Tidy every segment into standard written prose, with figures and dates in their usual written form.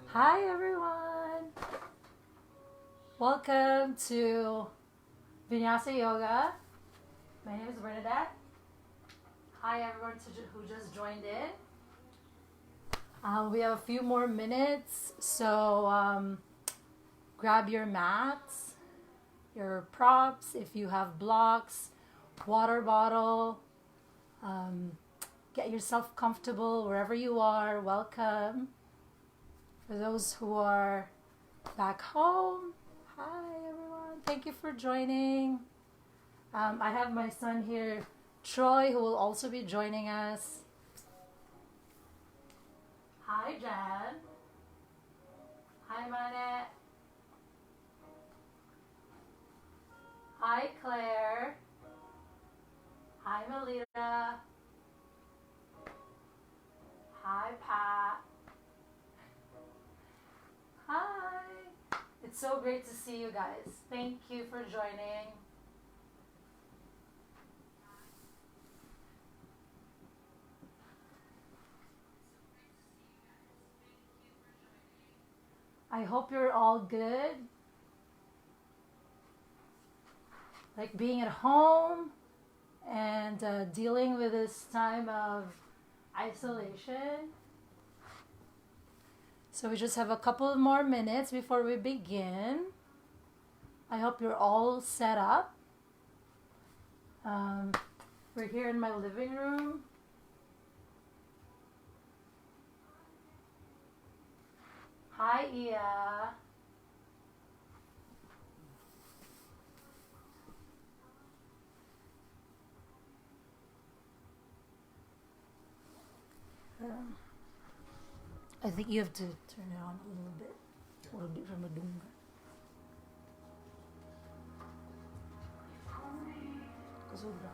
Hi everyone! Welcome to Vinyasa Yoga. My name is Bernadette. Hi everyone who just joined in. We have a few more minutes, so grab your mats, your props, if you have blocks, water bottle. Get yourself comfortable wherever you are. Welcome. For those who are back home, hi everyone. Thank you for joining. I have my son here, Troy, who will also be joining us. Hi Jan. Hi Manette. Hi Claire. Hi Melita. Hi Pat. Hi. It's so great to see you guys. Thank you for joining. I hope you're all good. Like being at home and dealing with this time of isolation. So we just have a couple more minutes before we begin. I hope you're all set up. We're here in my living room. Hi, Ia. I think you have to turn it on a little bit. Huwag di siya madungga. Kasobra.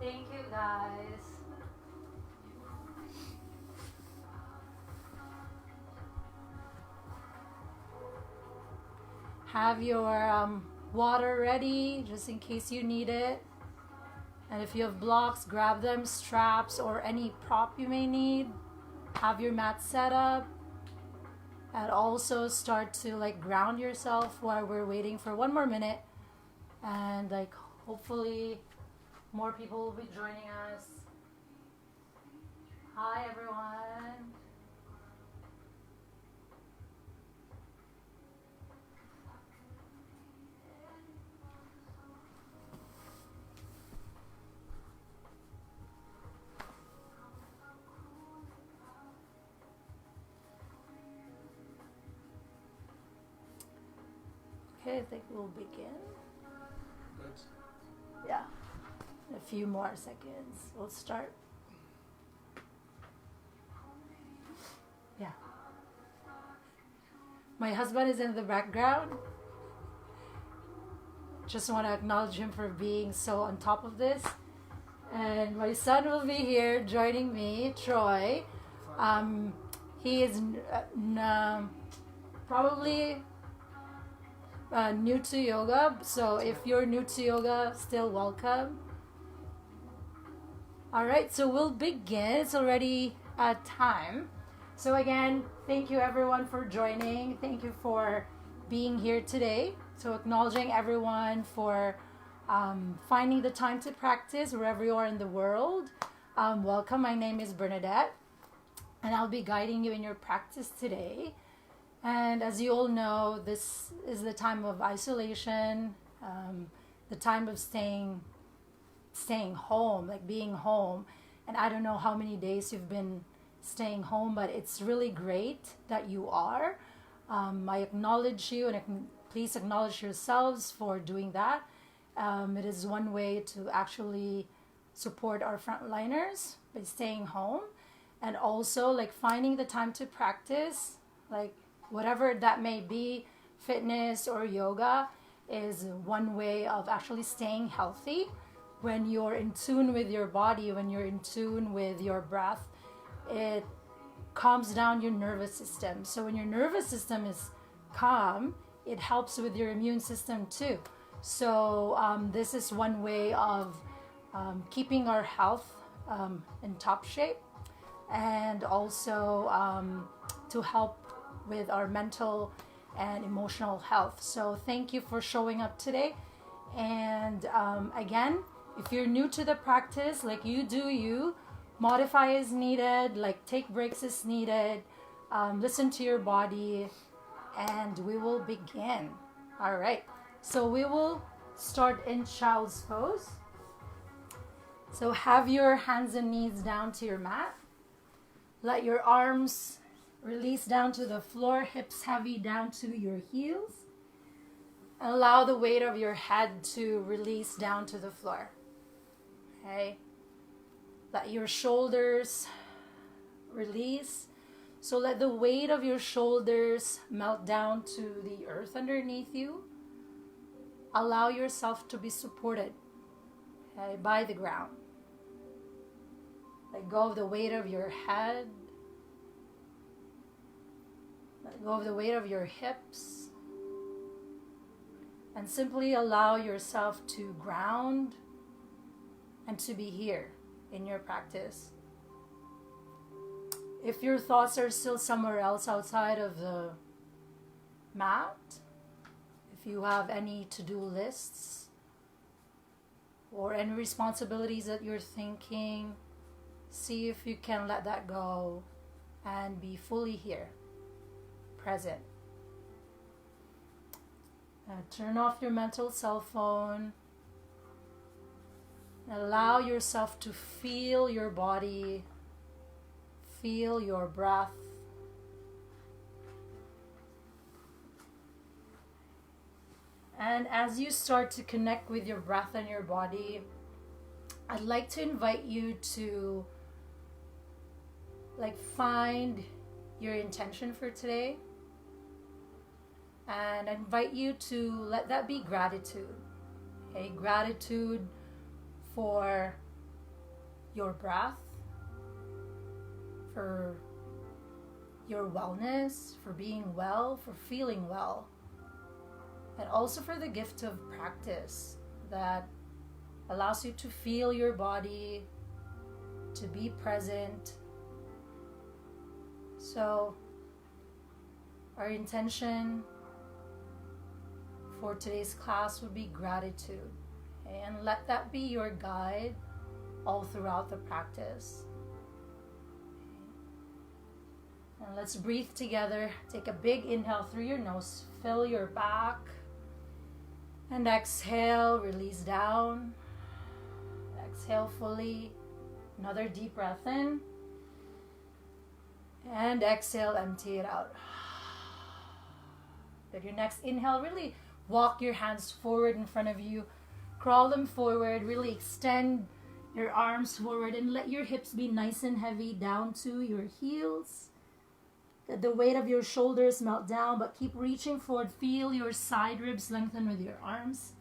Thank you guys. Have your water ready just in case you need it. And if you have blocks, grab them, straps, or any prop you may need. Have your mat set up. And also start to like ground yourself while we're waiting for one more minute. And like hopefully more people will be joining us. Hi everyone. Okay, I think we'll begin. Yeah, in a few more seconds. We'll start. Yeah. My husband is in the background. Just want to acknowledge him for being so on top of this. And my son will be here joining me, Troy. He is probably new to yoga, so if you're new to yoga, still welcome. Alright, so we'll begin. It's already time. So again, thank you everyone for joining. Thank you for being here today. So acknowledging everyone for finding the time to practice wherever you are in the world. Welcome, my name is Bernadette, and I'll be guiding you in your practice today. And as you all know, this is the time of isolation, the time of staying home, like being home. And I don't know how many days you've been staying home, but it's really great that you are. I acknowledge you, and please acknowledge yourselves for doing that. It is one way to actually support our frontliners by staying home, and also like finding the time to practice, like whatever that may be, fitness or yoga is one way of actually staying healthy. When you're in tune with your body, when you're in tune with your breath, it calms down your nervous system. So when your nervous system is calm, it helps with your immune system too. So this is one way of keeping our health in top shape, and also to help with our mental and emotional health. So thank you for showing up today. And again, if you're new to the practice, like you do you, modify as needed, like take breaks as needed, listen to your body, and we will begin. All right, so we will start in child's pose. So have your hands and knees down to your mat. Let your arms release down to the floor, hips heavy down to your heels. And allow the weight of your head to release down to the floor. Okay? Let your shoulders release. So let the weight of your shoulders melt down to the earth underneath you. Allow yourself to be supported, okay, by the ground. Let go of the weight of your head. Let go of the weight of your hips. And simply allow yourself to ground and to be here in your practice. If your thoughts are still somewhere else outside of the mat, if you have any to-do lists or any responsibilities that you're thinking, see if you can let that go and be fully here, present. Turn off your mental cell phone. Allow yourself to feel your body, feel your breath. And as you start to connect with your breath and your body, I'd like to invite you to find your intention for today. And I invite you to let that be gratitude. Okay, gratitude for your breath, for your wellness, for being well, for feeling well, and also for the gift of practice that allows you to feel your body, to be present. So our intention for today's class would be gratitude, okay? And let that be your guide all throughout the practice. Okay. And let's breathe together. Take a big inhale through your nose, fill your back, and exhale, release down. Exhale fully. Another deep breath in, and exhale, empty it out. With your next inhale, really walk your hands forward in front of you. Crawl them forward. Really extend your arms forward and let your hips be nice and heavy down to your heels. Let the weight of your shoulders melt down, but keep reaching forward. Feel your side ribs lengthen with your arms.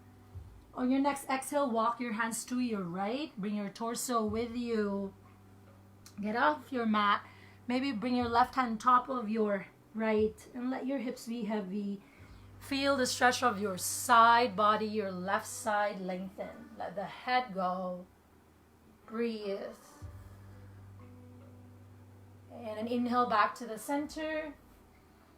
On your next exhale, walk your hands to your right. Bring your torso with you. Get off your mat. Maybe bring your left hand on top of your right and let your hips be heavy. Feel the stretch of your side body, your left side lengthen. Let the head go. Breathe. And an inhale back to the center.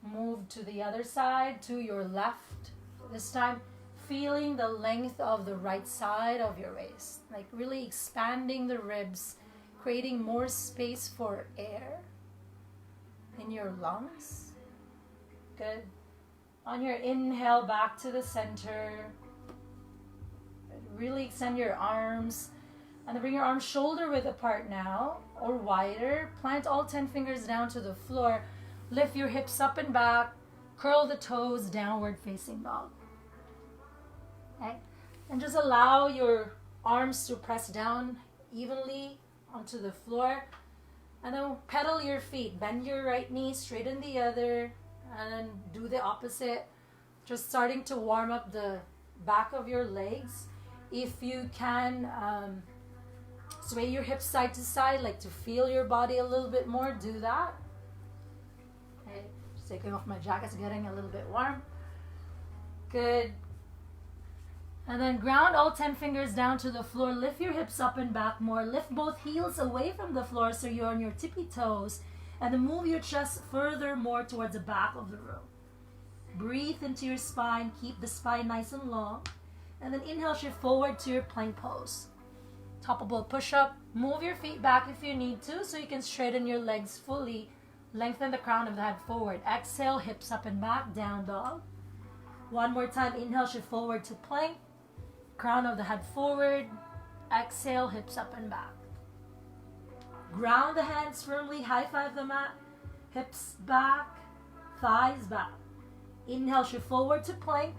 Move to the other side, to your left. This time, feeling the length of the right side of your waist. Like really expanding the ribs, creating more space for air in your lungs. Good. On your inhale, back to the center. Really extend your arms. And then bring your arms shoulder width apart now, or wider. Plant all 10 fingers down to the floor. Lift your hips up and back. Curl the toes, downward facing dog. Okay? And just allow your arms to press down evenly onto the floor. And then pedal your feet. Bend your right knee, straighten the other. And then do the opposite. Just starting to warm up the back of your legs. If you can sway your hips side to side, like to feel your body a little bit more, do that. Okay, just taking off my jacket, it's getting a little bit warm. Good. And then ground all 10 fingers down to the floor. Lift your hips up and back more. Lift both heels away from the floor so you're on your tippy toes. And then move your chest further more towards the back of the room. Breathe into your spine. Keep the spine nice and long. And then inhale, shift forward to your plank pose. Top of boat push-up. Move your feet back if you need to so you can straighten your legs fully. Lengthen the crown of the head forward. Exhale, hips up and back, down dog. One more time, inhale, shift forward to plank. Crown of the head forward. Exhale, hips up and back. Ground the hands firmly, high five the mat. Hips back, thighs back. Inhale, shift forward to plank.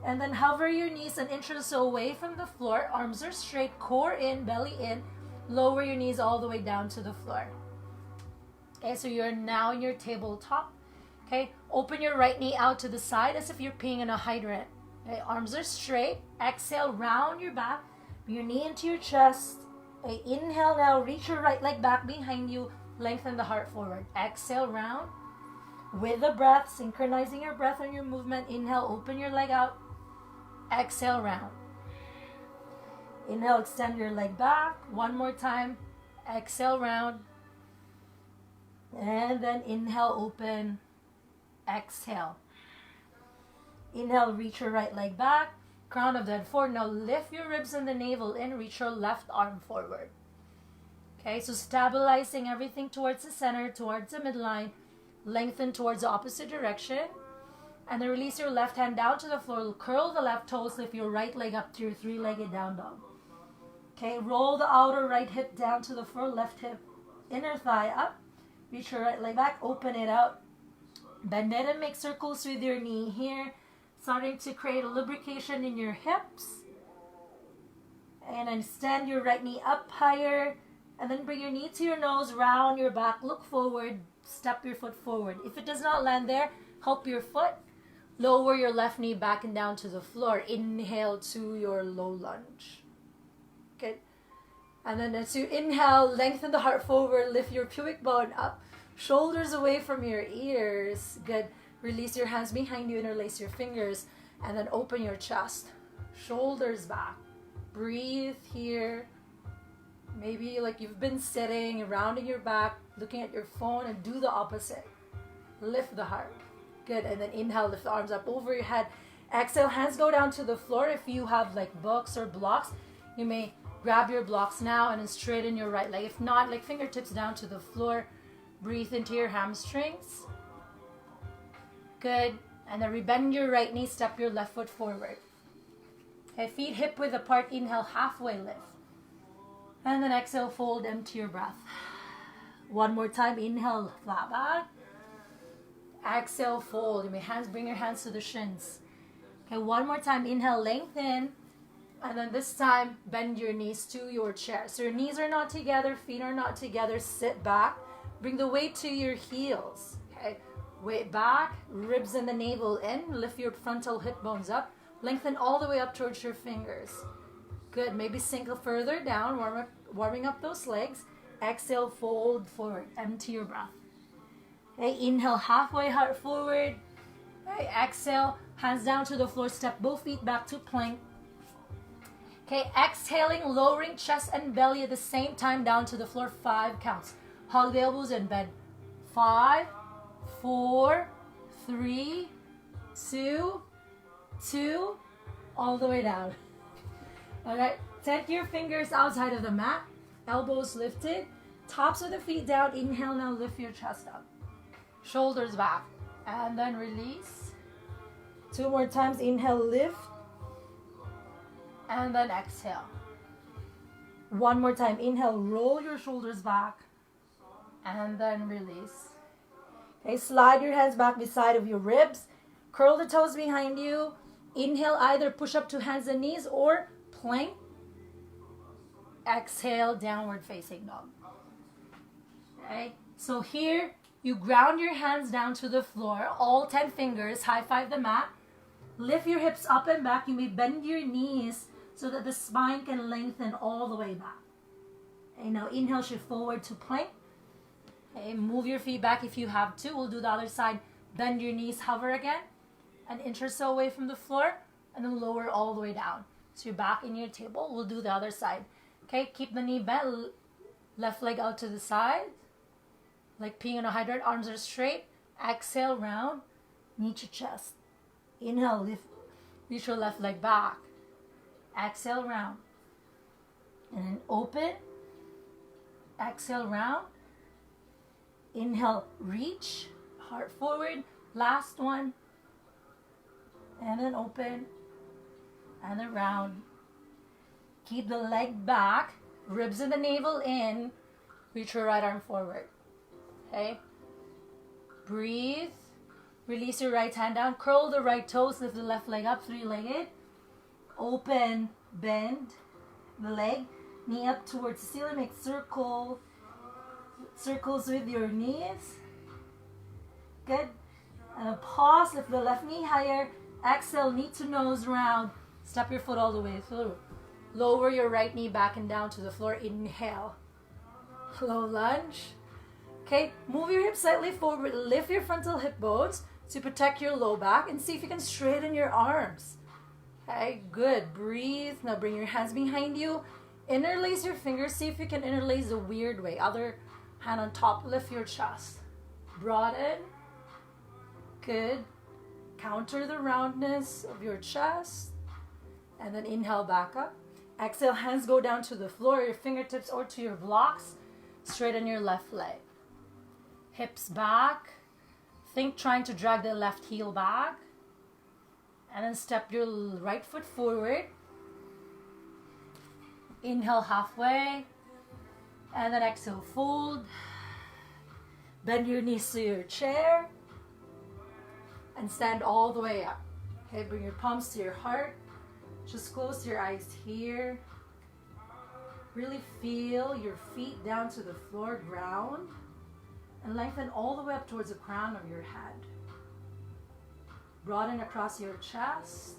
And then hover your knees an inch or so away from the floor. Arms are straight, core in, belly in. Lower your knees all the way down to the floor. Okay, so you're now in your tabletop. Okay, open your right knee out to the side as if you're peeing in a hydrant. Okay, arms are straight. Exhale, round your back. Bring your knee into your chest. Okay, inhale now, reach your right leg back behind you. Lengthen the heart forward. Exhale, round. With the breath, synchronizing your breath on your movement. Inhale, open your leg out. Exhale, round. Inhale, extend your leg back. One more time. Exhale, round. And then inhale, open. Exhale. Inhale, reach your right leg back. Crown of the head forward. Now lift your ribs and the navel in. Reach your left arm forward. Okay, so stabilizing everything towards the center, towards the midline. Lengthen towards the opposite direction. And then release your left hand down to the floor. Curl the left toes. Lift your right leg up to your three-legged down dog. Okay, roll the outer right hip down to the floor. Left hip, inner thigh up. Reach your right leg back. Open it out. Bend it and make circles with your knee here. Starting to create a lubrication in your hips. And then stand your right knee up higher. And then bring your knee to your nose. Round your back. Look forward. Step your foot forward. If it does not land there, help your foot. Lower your left knee back and down to the floor. Inhale to your low lunge. Good. And then as you inhale, lengthen the heart forward. Lift your pubic bone up. Shoulders away from your ears. Good. Release your hands behind you. Interlace your fingers. And then open your chest. Shoulders back. Breathe here. Maybe like you've been sitting, rounding your back, looking at your phone, and do the opposite. Lift the heart. Good. And then inhale, lift the arms up over your head. Exhale, hands go down to the floor. If you have like books or blocks, you may grab your blocks now and then straighten your right leg. If not, like fingertips down to the floor. Breathe into your hamstrings. Good. And then rebend your right knee, step your left foot forward. Okay, feet hip width apart. Inhale, halfway lift. And then exhale, fold, empty your breath. One more time, inhale, flat back. Exhale, fold. You may bring your hands to the shins. Okay, one more time, inhale, lengthen. And then this time, bend your knees to your chair. So your knees are not together, feet are not together. Sit back. Bring the weight to your heels. Okay, weight back, ribs and the navel in. Lift your frontal hip bones up. Lengthen all the way up towards your fingers. Good. Maybe sink further down, warming up those legs. Exhale, fold forward. Empty your breath. Okay, inhale, halfway heart forward. Okay, exhale, hands down to the floor. Step both feet back to plank. Okay, exhaling, lowering chest and belly at the same time down to the floor. 5 counts. Hug the elbows and bend. 5, 4, 3, 2, all the way down. Alright, take your fingers outside of the mat. Elbows lifted. Tops of the feet down. Inhale, now lift your chest up. Shoulders back. And then release. 2 more times. Inhale, lift. And then exhale. 1 more time. Inhale, roll your shoulders back. And then release. Okay, slide your hands back beside of your ribs. Curl the toes behind you. Inhale, either push up to hands and knees or plank. Exhale, downward facing dog. Okay, so here you ground your hands down to the floor, all 10 fingers, high five the mat. Lift your hips up and back. You may bend your knees so that the spine can lengthen all the way back. Okay, now inhale, shift forward to plank. Okay, move your feet back if you have to. We'll do the other side. Bend your knees, hover again. An inch or so away from the floor. And then lower all the way down. So you're back in your table. We'll do the other side. Okay, keep the knee bent. Left leg out to the side. Like peeing on a hydrant. Arms are straight. Exhale, round. Knee to chest. Inhale, lift. Reach your left leg back. Exhale, round. And then open. Exhale, round. Inhale, reach. Heart forward. Last one. And then open. And then round. Keep the leg back. Ribs and the navel in. Reach your right arm forward. Okay? Breathe. Release your right hand down. Curl the right toes. Lift the left leg up. Three-legged. Open. Bend the leg. Knee up towards the ceiling. Make circles with your knees. Good. And then pause. Lift the left knee higher. Exhale. Knee to nose round. Step your foot all the way through. Lower your right knee back and down to the floor. Inhale. Low lunge. Okay. Move your hips slightly forward. Lift your frontal hip bones to protect your low back. And see if you can straighten your arms. Okay. Good. Breathe. Now bring your hands behind you. Interlace your fingers. See if you can interlace the weird way. Other hand on top. Lift your chest. Broaden. Good. Counter the roundness of your chest. And then inhale back up. Exhale, hands go down to the floor, your fingertips or to your blocks. Straighten your left leg. Hips back. Think trying to drag the left heel back. And then step your right foot forward. Inhale halfway. And then exhale, fold. Bend your knees to your chair. And stand all the way up. Okay, bring your palms to your heart. Just close your eyes here. Really feel your feet down to the floor, ground. And lengthen all the way up towards the crown of your head. Broaden across your chest.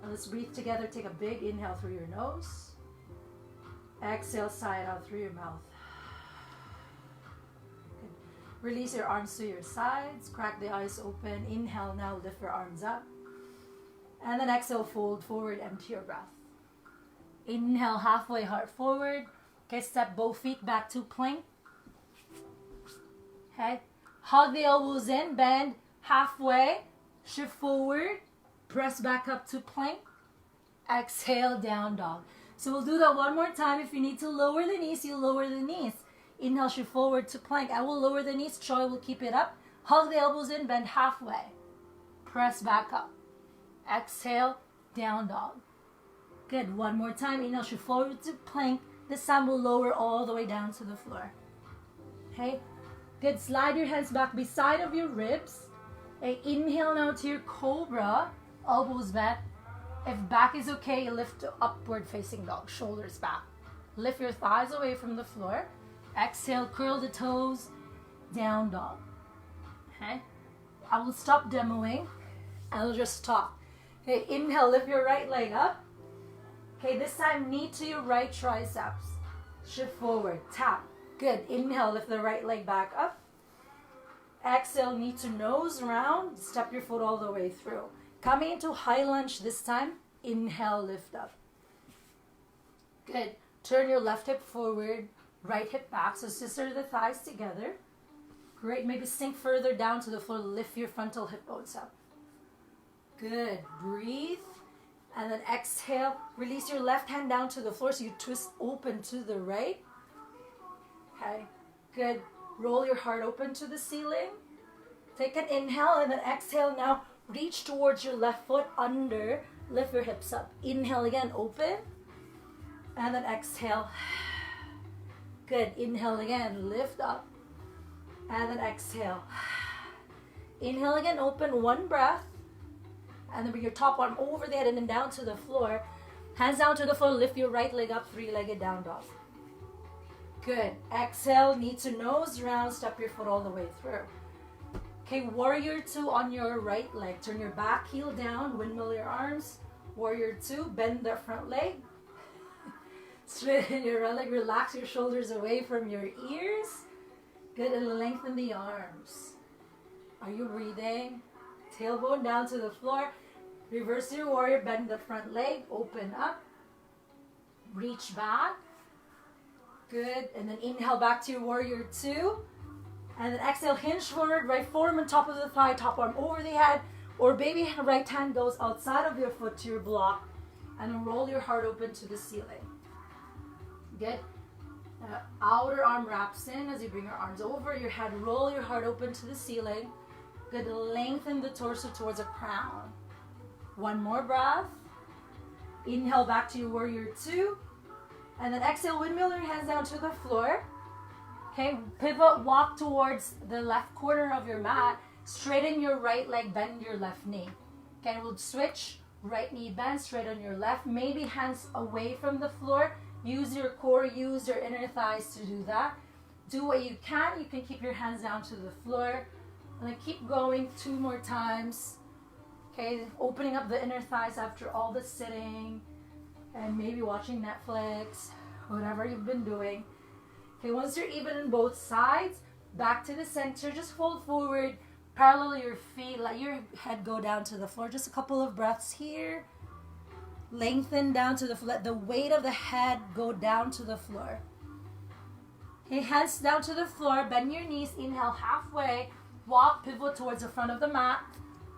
And let's breathe together. Take a big inhale through your nose. Exhale, sigh it out through your mouth. Good. Release your arms to your sides. Crack the eyes open. Inhale now, lift your arms up. And then exhale, fold forward, empty your breath. Inhale, halfway, heart forward. Okay, step both feet back to plank. Okay, hug the elbows in, bend halfway, shift forward, press back up to plank. Exhale, down dog. So we'll do that one more time. If you need to lower the knees, you lower the knees. Inhale, shift forward to plank. I will lower the knees, Choi will keep it up. Hug the elbows in, bend halfway. Press back up. Exhale, down dog. Good. One more time. Inhale, shift forward to plank. This time we'll lower all the way down to the floor. Okay. Good. Slide your hands back beside of your ribs. Okay. Inhale now to your cobra. Elbows back. If back is okay, lift to upward facing dog. Shoulders back. Lift your thighs away from the floor. Exhale, curl the toes. Down dog. Okay. I will stop demoing. I'll just talk. Okay, inhale, lift your right leg up. Okay, this time knee to your right triceps. Shift forward, tap. Good. Inhale, lift the right leg back up. Exhale, knee to nose round. Step your foot all the way through. Coming into high lunge this time. Inhale, lift up. Good. Turn your left hip forward, right hip back. So scissor the thighs together. Great. Maybe sink further down to the floor. Lift your frontal hip bones up. Good. Breathe. And then exhale. Release your left hand down to the floor so you twist open to the right. Okay. Good. Roll your heart open to the ceiling. Take an inhale and then exhale. Now reach towards your left foot under. Lift your hips up. Inhale again. Open. And then exhale. Good. Inhale again. Lift up. And then exhale. Inhale again. Open. One breath. And then bring your top arm over the head and then down to the floor. Hands down to the floor. Lift your right leg up. Three-legged down dog. Good. Exhale. Knee to nose round. Step your foot all the way through. Okay. Warrior 2 on your right leg. Turn your back heel down. Windmill your arms. Warrior 2. Bend the front leg. Straighten your right leg. Relax your shoulders away from your ears. Good, and lengthen the arms. Are you breathing? Tailbone down to the floor. Reverse your warrior, bend the front leg, open up. Reach back. Good, and then inhale back to your warrior two. And then exhale, hinge forward, right forearm on top of the thigh, top arm over the head. Or baby right hand goes outside of your foot to your block. And then roll your heart open to the ceiling. Good. Outer arm wraps in as you bring your arms over your head. Roll your heart open to the ceiling. Good. Lengthen the torso towards a crown. One more breath. Inhale back to your warrior two. And then exhale, windmill your hands down to the floor. Okay, pivot, walk towards the left corner of your mat. Straighten your right leg, bend your left knee. Okay, we'll switch. Right knee bend, straight on your left. Maybe hands away from the floor. Use your core, use your inner thighs to do that. Do what you can. You can keep your hands down to the floor. And then keep going 2 more times. Okay, opening up the inner thighs after all the sitting. And maybe watching Netflix. Whatever you've been doing. Okay, once you're even on both sides, back to the center. Just fold forward. Parallel your feet. Let your head go down to the floor. Just a couple of breaths here. Lengthen down to the floor. Let the weight of the head go down to the floor. Okay, hands down to the floor. Bend your knees. Inhale halfway. Walk, pivot towards the front of the mat.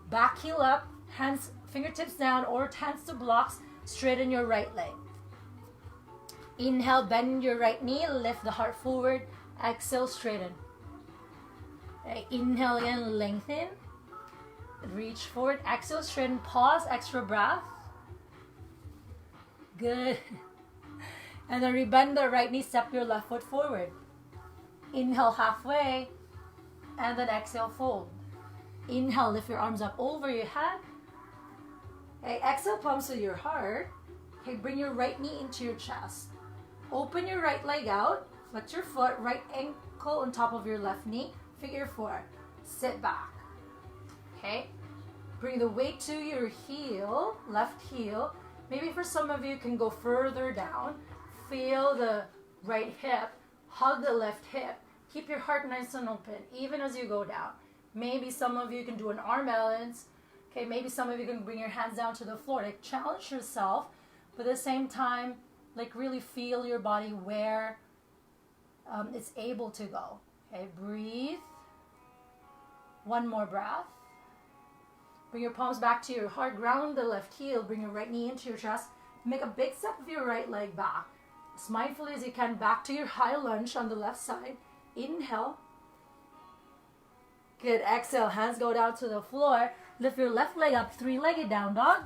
Back heel up. Hands, fingertips down or hands to blocks. Straighten your right leg. Inhale, bend your right knee. Lift the heart forward. Exhale, straighten. Okay, inhale again, lengthen. Reach forward. Exhale, straighten. Pause, extra breath. Good. And then rebend the right knee, step your left foot forward. Inhale halfway. And then exhale, fold. Inhale, lift your arms up over your head. Okay, exhale, palms to your heart. Okay, bring your right knee into your chest. Open your right leg out. Flex your foot, right ankle on top of your left knee. Figure 4. Sit back. Okay, bring the weight to your heel, left heel. Maybe for some of you, can go further down. Feel the right hip. Hug the left hip. Keep your heart nice and open, even as you go down. Maybe some of you can do an arm balance. Okay, maybe some of you can bring your hands down to the floor. Like, challenge yourself, but at the same time, like, really feel your body where it's able to go. Okay, breathe. One more breath. Bring your palms back to your heart. Ground the left heel. Bring your right knee into your chest. Make a big step of your right leg back. As mindfully as you can, back to your high lunge on the left side. Inhale. Good. Exhale. Hands go down to the floor. Lift your left leg up. 3-legged down dog.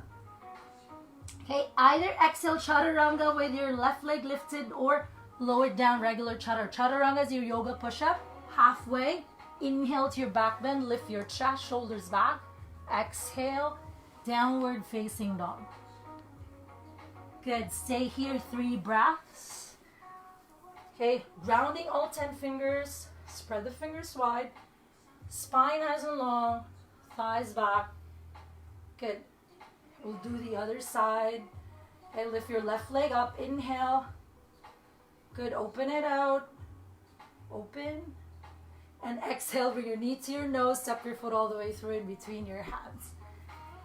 Okay. Either exhale chaturanga with your left leg lifted or lower down regular chaturanga is your yoga push-up. Halfway. Inhale to your back bend. Lift your chest, shoulders back. Exhale. Downward facing dog. Good. Stay here. 3 breaths. Okay. Grounding all 10 fingers. Spread the fingers wide. Spine nice and long. Thighs back. Good. We'll do the other side. Okay. Lift your left leg up. Inhale. Good. Open it out. Open. And exhale. Bring your knee to your nose. Step your foot all the way through in between your hands.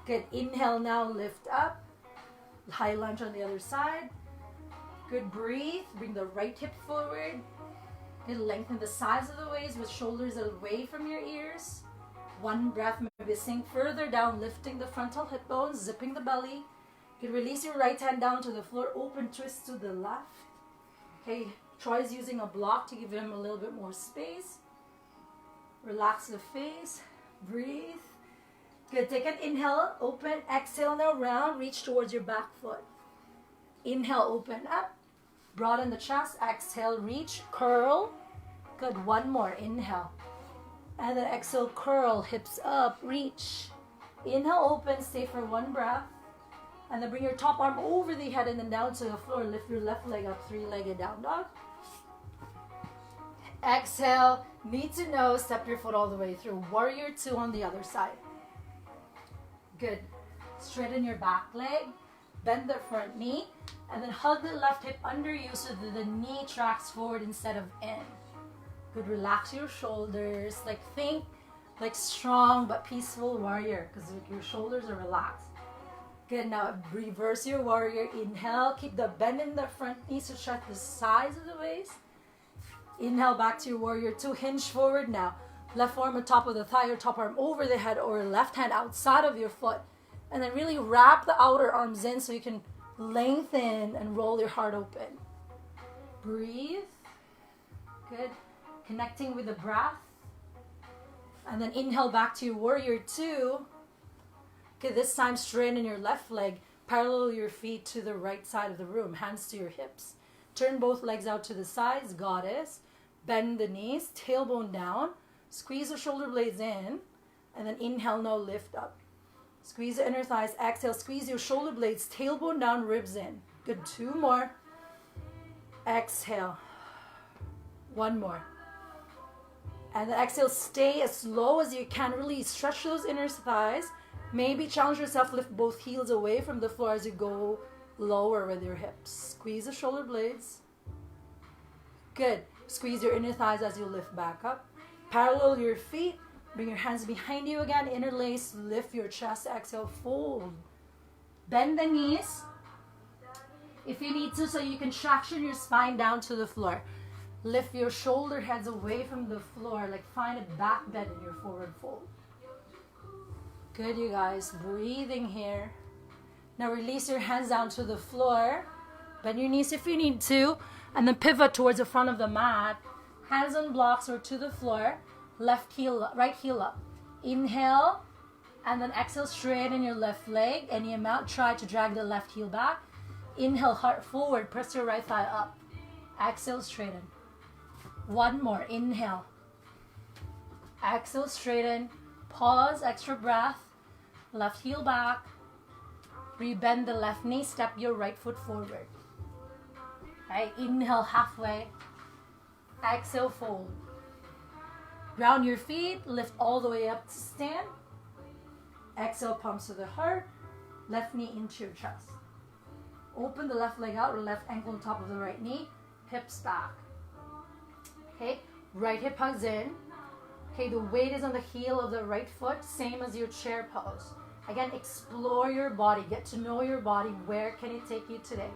Good. Inhale now. Lift up. High lunge on the other side. Good. Breathe. Bring the right hip forward. Good. Lengthen the sides of the waist with shoulders away from your ears. One breath. Maybe sink further down, lifting the frontal hip bones, zipping the belly. Good. Release your right hand down to the floor. Open twist to the left. Okay. Troy's using a block to give him a little bit more space. Relax the face. Breathe. Good. Take an inhale. Open. Exhale now. Round. Reach towards your back foot. Inhale. Open up. Broaden the chest. Exhale. Reach. Curl. Good. One more. Inhale. And then exhale. Curl. Hips up. Reach. Inhale. Open. Stay for 1 breath. And then bring your top arm over the head and then down to the floor. Lift your left leg up. 3-legged down dog. Exhale. Knee to nose. Step your foot all the way through. Warrior 2 on the other side. Good. Straighten your back leg. Bend the front knee. And then hug the left hip under you so that the knee tracks forward instead of in. Good, relax your shoulders. Like think like strong but peaceful warrior because your shoulders are relaxed. Good, now reverse your warrior. Inhale, keep the bend in the front knees to stretch the sides of the waist. Inhale back to your warrior two. Hinge forward now. Left arm on top of the thigh or top arm over the head or left hand outside of your foot. And then really wrap the outer arms in so you can lengthen and roll your heart open. Breathe. Good. Connecting with the breath. And then inhale back to your warrior two. Okay, this time straighten your left leg. Parallel your feet to the right side of the room. Hands to your hips. Turn both legs out to the sides. Goddess. Bend the knees. Tailbone down. Squeeze the shoulder blades in. And then inhale, now lift up. Squeeze the inner thighs. Exhale, squeeze your shoulder blades. Tailbone down, ribs in. Good, two more. Exhale. One more. And then exhale, stay as slow as you can. Really stretch those inner thighs. Maybe challenge yourself, lift both heels away from the floor as you go lower with your hips. Squeeze the shoulder blades. Good. Squeeze your inner thighs as you lift back up. Parallel your feet. Bring your hands behind you again. Interlace. Lift your chest. Exhale. Fold. Bend the knees if you need to so you can traction your spine down to the floor. Lift your shoulder heads away from the floor. Like find a back bend in your forward fold. Good, you guys. Breathing here. Now release your hands down to the floor. Bend your knees if you need to. And then pivot towards the front of the mat. Hands on blocks or to the floor. Left heel up, right heel up. Inhale. And then exhale, straighten your left leg. Any amount. Try to drag the left heel back. Inhale, heart forward. Press your right thigh up. Exhale, straighten. One more. Inhale. Exhale, straighten. Pause, extra breath. Left heel back. Rebend the left knee. Step your right foot forward. Okay, inhale halfway. Exhale, fold. Ground your feet. Lift all the way up to stand. Exhale, palms to the heart. Left knee into your chest. Open the left leg out or left ankle on top of the right knee. Hips back. Okay, right hip hugs in. Okay, the weight is on the heel of the right foot, same as your chair pose. Again, explore your body, get to know your body. Where can it take you today?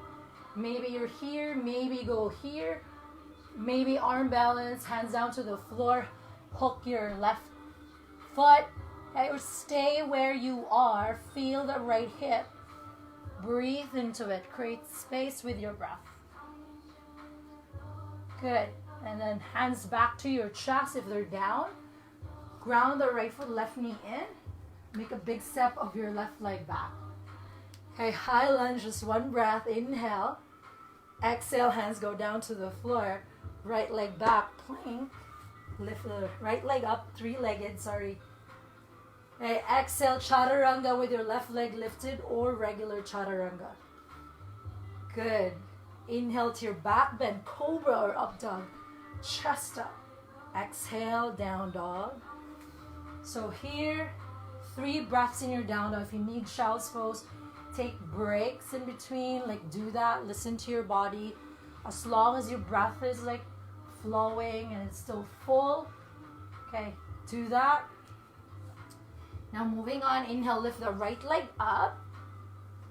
Maybe you're here, maybe go here. Maybe arm balance, hands down to the floor. Hook your left foot. Okay, or stay where you are. Feel the right hip. Breathe into it. Create space with your breath. Good. And then hands back to your chest if they're down. Ground the right foot, left knee in. Make a big step of your left leg back. Okay, high lunge, just one breath. Inhale. Exhale, hands go down to the floor. Right leg back, plank. Lift the right leg up, three-legged, sorry. Okay, exhale, chaturanga with your left leg lifted or regular chaturanga. Good. Inhale to your back bend, cobra or up dog. Chest up. Exhale, down dog. So here, 3 breaths in your down dog. If you need child's pose, take breaks in between. Like do that. Listen to your body. As long as your breath is like flowing and it's still full. Okay, do that. Now moving on, inhale, lift the right leg up.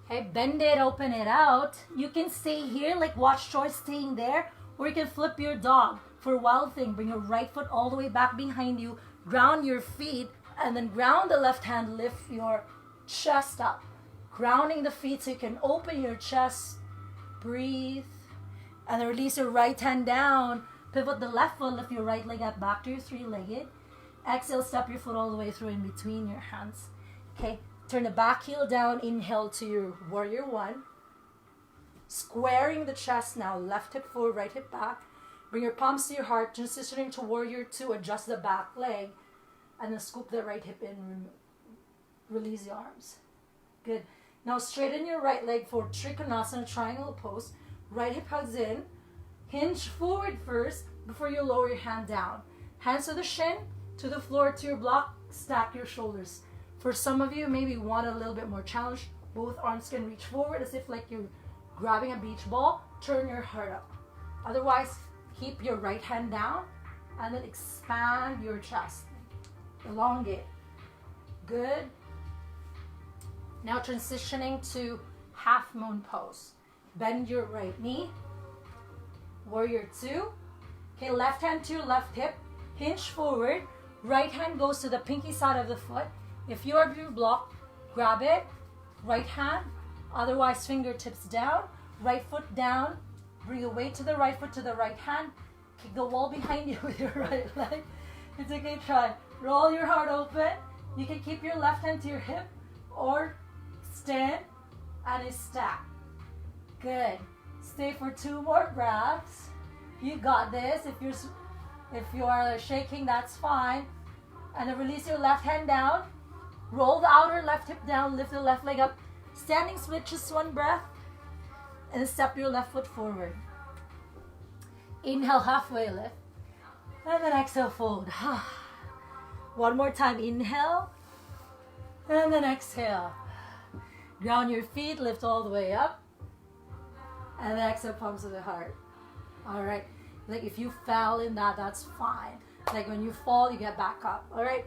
Okay, bend it, open it out. You can stay here, like watch choice staying there, or you can flip your dog. For wild thing, bring your right foot all the way back behind you, ground your feet, and then ground the left hand, lift your chest up. Grounding the feet so you can open your chest, breathe, and then release your right hand down. Pivot the left foot, lift your right leg up back to your three-legged. Exhale, step your foot all the way through in between your hands. Okay, turn the back heel down, inhale to your warrior one. Squaring the chest now, left hip forward, right hip back. Bring your palms to your heart, transitioning to warrior two, adjust the back leg, and then scoop the right hip in, release the arms. Good. Now straighten your right leg for Trikonasana, triangle pose. Right hip hugs in, hinge forward first before you lower your hand down. Hands to the shin, to the floor, to your block, stack your shoulders. For some of you, maybe want a little bit more challenge, both arms can reach forward as if like you're grabbing a beach ball. Turn your heart up. Otherwise, keep your right hand down And then expand your chest. Elongate. Good. Now transitioning to half moon pose. Bend your right knee. Warrior 2. Okay, left hand to your left hip. Hinge forward. Right hand goes to the pinky side of the foot. If you are being blocked, grab it. Right hand. Otherwise, fingertips down. Right foot down. Bring the weight to the right foot, to the right hand. Kick the wall behind you with your right leg. It's okay, try. Roll your heart open. You can keep your left hand to your hip or stand and a stack. Good. Stay for 2 more breaths. You got this. If you are shaking, that's fine. And then release your left hand down. Roll the outer left hip down. Lift the left leg up. Standing split, just 1 breath. And step your left foot forward. Inhale, halfway lift. And then exhale, fold. 1 more time. Inhale. And then exhale. Ground your feet, lift all the way up. And then exhale, palms to the heart. All right. Like if you fell in that, that's fine. Like when you fall, you get back up. All right.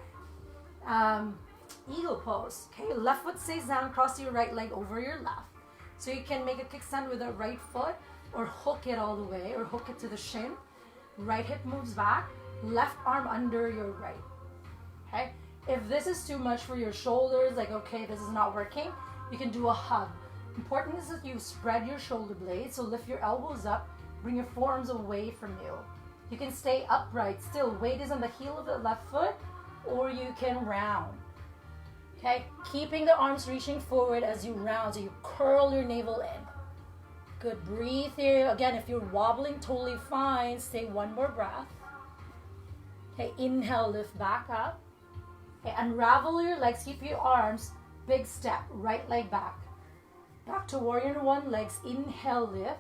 Eagle pose. Okay. Left foot stays down. Cross your right leg over your left. So you can make a kickstand with the right foot or hook it all the way or hook it to the shin. Right hip moves back. Left arm under your right. Okay. If this is too much for your shoulders, like, okay, this is not working, you can do a hug. Important is that you spread your shoulder blades. So lift your elbows up. Bring your forearms away from you. You can stay upright still. Weight is on the heel of the left foot or you can round. Okay, keeping the arms reaching forward as you round, so you curl your navel in. Good, breathe here. Again, if you're wobbling, totally fine. Stay 1 more breath. Okay, inhale, lift back up. Okay, unravel your legs, keep your arms. Big step, right leg back. Back to warrior 1, legs, inhale, lift.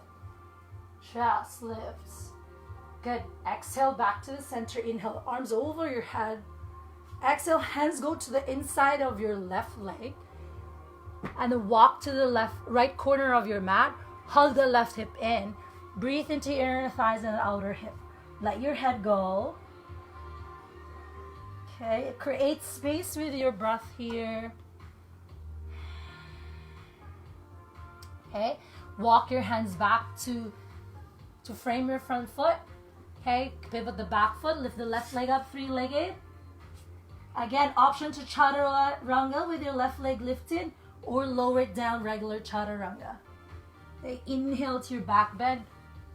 Chest lifts. Good, exhale, back to the center. Inhale, arms over your head. Exhale, hands go to the inside of your left leg. And then walk to the right corner of your mat. Hug the left hip in. Breathe into your inner thighs and the outer hip. Let your head go. Okay, create space with your breath here. Okay, walk your hands back to frame your front foot. Okay, pivot the back foot. Lift the left leg up, 3-legged. Again, option to chaturanga with your left leg lifted or lower it down, regular chaturanga. Okay, inhale to your back bend.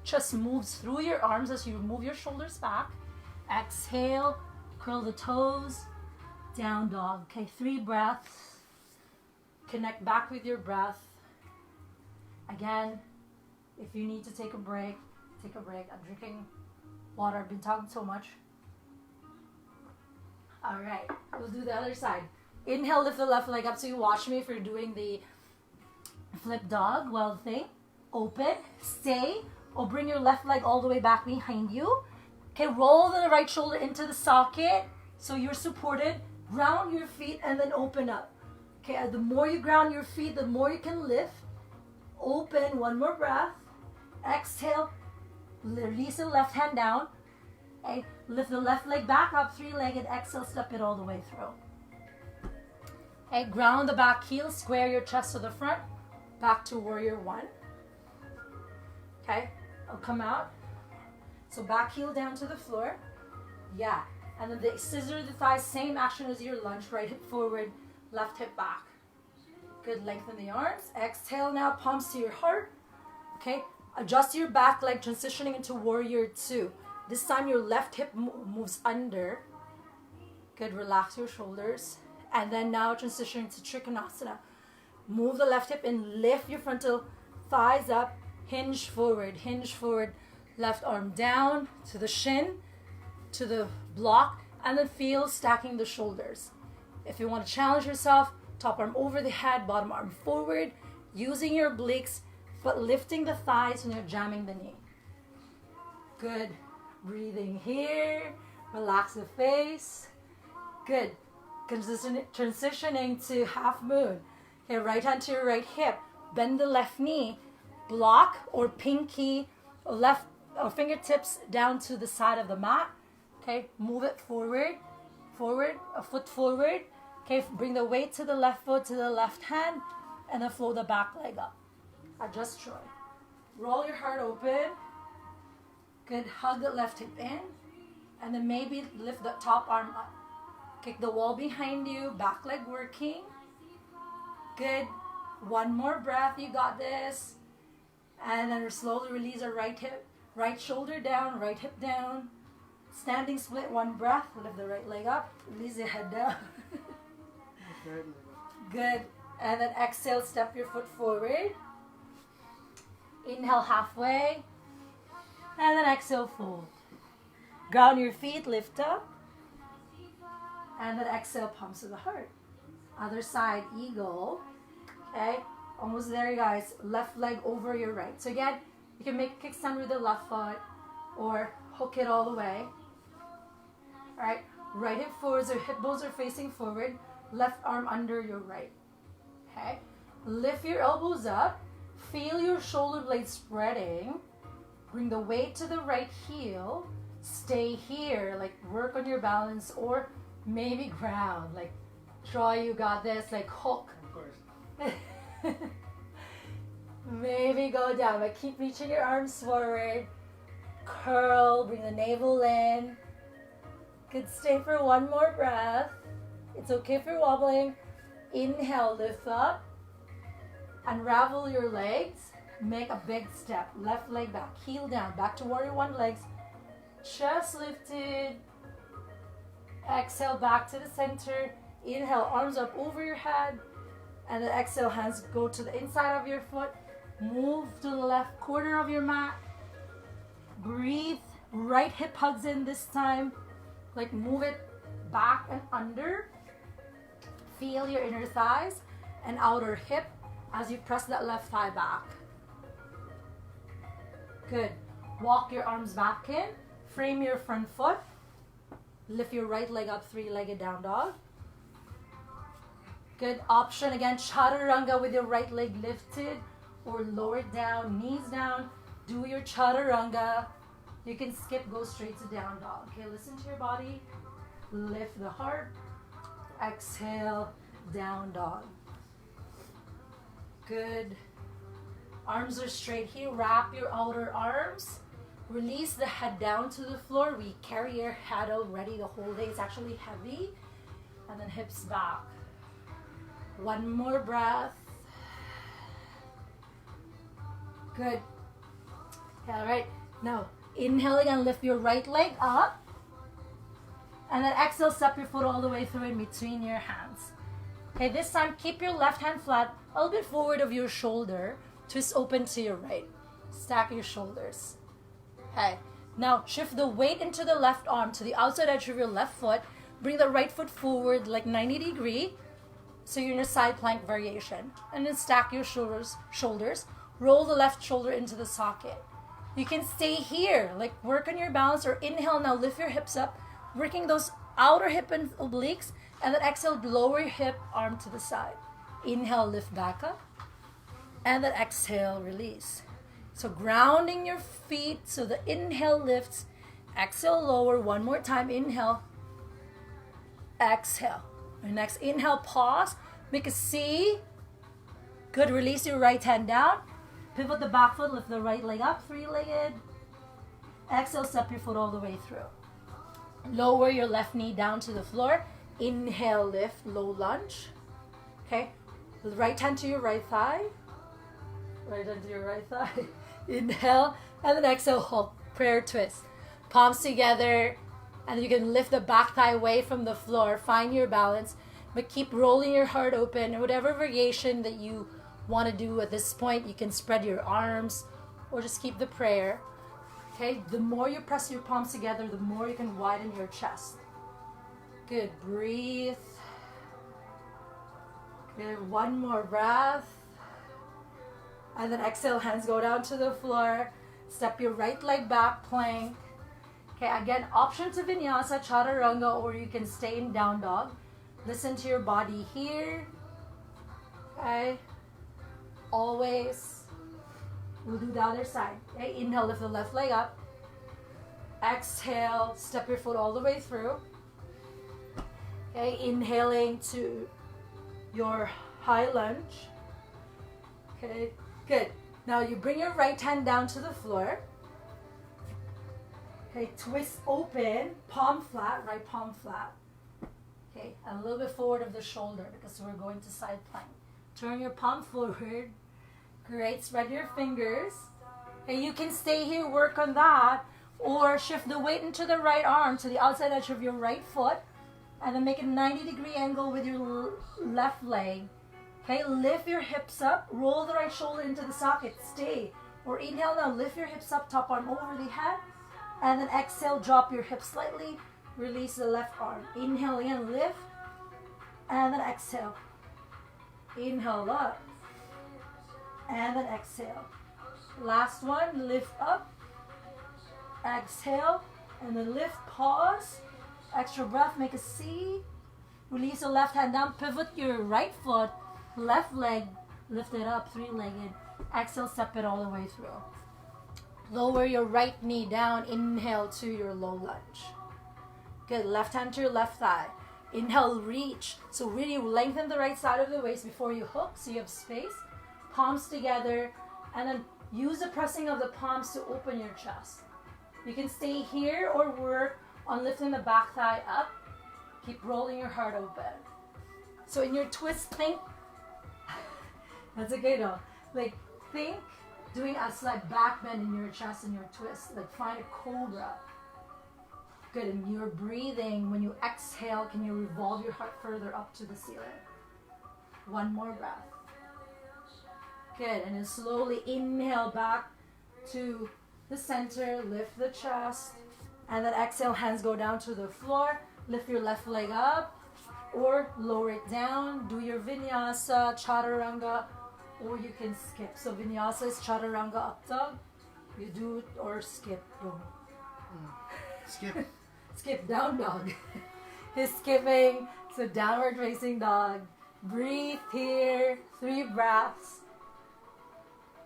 Just moves through your arms as you move your shoulders back. Exhale, curl the toes, down dog. Okay, 3 breaths. Connect back with your breath. Again, if you need to take a break, take a break. I'm drinking water. I've been talking so much. All right, we'll do the other side. Inhale, lift the left leg up. So you watch me if you're doing the flip dog. Wild thing. Open, stay, or bring your left leg all the way back behind you. Okay, roll the right shoulder into the socket so you're supported. Ground your feet and then open up. Okay, the more you ground your feet, the more you can lift. Open, 1 more breath. Exhale, release the left hand down. Okay, lift the left leg back up, 3-legged. Exhale, step it all the way through. Okay, ground the back heel, square your chest to the front. Back to warrior 1. Okay, I'll come out. So back heel down to the floor. Yeah, and then the scissor the thighs, same action as your lunge. Right hip forward, left hip back. Good, lengthen the arms. Exhale now, palms to your heart. Okay, adjust your back leg, transitioning into warrior 2. This time your left hip moves under. Good, relax your shoulders. And then now transitioning to Trikonasana. Move the left hip and lift your frontal thighs up. Hinge forward, left arm down to the shin, to the block, and then feel stacking the shoulders. If you want to challenge yourself, top arm over the head, bottom arm forward, using your obliques, but lifting the thighs when you're jamming the knee. Good. Breathing here, relax the face. Good. Transitioning to half moon. Okay, right hand to your right hip. Bend the left knee. Block or pinky or left or fingertips down to the side of the mat. Okay, move it forward, a foot forward. Okay, bring the weight to the left foot, to the left hand, and then flow the back leg up. Adjust shoulder. Roll your heart open. Good, hug the left hip in. And then maybe lift the top arm up. Kick the wall behind you, back leg working. Good. One more breath, you got this. And then slowly release the right hip, right shoulder down, right hip down. Standing split, one breath, lift the right leg up, release the head down. Good. And then exhale, step your foot forward. Inhale halfway. And then exhale, fold. Ground your feet, lift up. And then exhale, palms to the heart. Other side, eagle. Okay, almost there, guys. Left leg over your right. So again, you can make a kickstand with the left foot or hook it all the way. All right, right hip forward, so hip bones are facing forward. Left arm under your right. Okay, lift your elbows up. Feel your shoulder blades spreading. Bring the weight to the right heel. Stay here, like work on your balance, or maybe ground, like try, you got this, like hook. Of course. Maybe go down, but keep reaching your arms forward. Curl, bring the navel in. Good, stay for one more breath. It's okay if you're wobbling. Inhale, lift up. Unravel your legs. Make a big step. Left leg back, heel down, back to warrior one legs. Chest lifted. Exhale, back to the center. Inhale, arms up over your head. And then exhale, hands go to the inside of your foot. Move to the left corner of your mat. Breathe. Right hip hugs in this time. Like move it back and under. Feel your inner thighs and outer hip as you press that left thigh back. Good. Walk your arms back in. Frame your front foot. Lift your right leg up, three-legged down dog. Good. Option again, chaturanga with your right leg lifted or lowered down, knees down. Do your chaturanga. You can skip, go straight to down dog. Okay, listen to your body. Lift the heart. Exhale, down dog. Good. Arms are straight here. Wrap your outer arms. Release the head down to the floor. We carry your head already the whole day. It's actually heavy. And then hips back. One more breath. Good. All right. Now, inhale again. Lift your right leg up. And then exhale, step your foot all the way through in between your hands. Okay, this time keep your left hand flat, a little bit forward of your shoulder. Twist open to your right. Stack your shoulders. Okay, now shift the weight into the left arm to the outside edge of your left foot. Bring the right foot forward like 90 degree. So you're in a side plank variation. And then stack your shoulders. Roll the left shoulder into the socket. You can stay here, like work on your balance, or inhale now, lift your hips up, working those outer hip and obliques, and then exhale, lower your hip, arm to the side. Inhale, lift back up, and then exhale, release. So grounding your feet, so the inhale lifts, exhale, lower, one more time, inhale, exhale. Your next inhale, pause, make a C. Good, release your right hand down, pivot the back foot, lift the right leg up, three-legged. Exhale, step your foot all the way through. Lower your left knee down to the floor. Inhale, lift, low lunge. Okay, right hand to your right thigh. Right hand to your right thigh. Inhale, and then exhale, hook, prayer twist. Palms together, and you can lift the back thigh away from the floor. Find your balance, but keep rolling your heart open. Whatever variation that you want to do at this point, you can spread your arms or just keep the prayer. Okay, the more you press your palms together, the more you can widen your chest. Good, breathe. Good, one more breath. And then exhale, hands go down to the floor. Step your right leg back, plank. Okay, again, option to Vinyasa, Chaturanga, or you can stay in down dog. Listen to your body here. Okay, always. We'll do the other side. Okay, inhale, lift the left leg up. Exhale, step your foot all the way through. Okay, inhaling to your high lunge. Okay, good. Now you bring your right hand down to the floor. Okay, twist open, palm flat, right palm flat. Okay, and a little bit forward of the shoulder because we're going to side plank. Turn your palm forward. Great, spread your fingers. Okay, you can stay here, work on that, or shift the weight into the right arm to the outside edge of your right foot, and then make a 90-degree angle with your left leg. Okay, lift your hips up, roll the right shoulder into the socket, stay. Or inhale now, lift your hips up, top arm over the head, and then exhale, drop your hips slightly, release the left arm. Inhale again, lift, and then exhale. Inhale up, and then exhale. Last one, lift up, exhale, and then lift, pause, extra breath, make a C, release the left hand down, pivot your right foot, left leg, lift it up, three-legged, exhale, step it all the way through. Lower your right knee down, inhale to your low lunge. Good, left hand to your left thigh. Inhale, reach. So really lengthen the right side of the waist before you hook, so you have space. Palms together, and then use the pressing of the palms to open your chest. You can stay here or work on lifting the back thigh up. Keep rolling your heart open. So in your twist, think, that's okay though, like think doing a slight back bend in your chest and your twist, like find a cobra. Good, and you're breathing. When you exhale, can you revolve your heart further up to the ceiling? One more breath. Good, and then slowly inhale back to the center, lift the chest, and then exhale, hands go down to the floor, lift your left leg up, or lower it down, do your Vinyasa, Chaturanga, or you can skip. So Vinyasa is Chaturanga up dog, you do it or skip, go. Skip. Skip down dog. He's skipping, so downward facing dog. Breathe here, 3 breaths.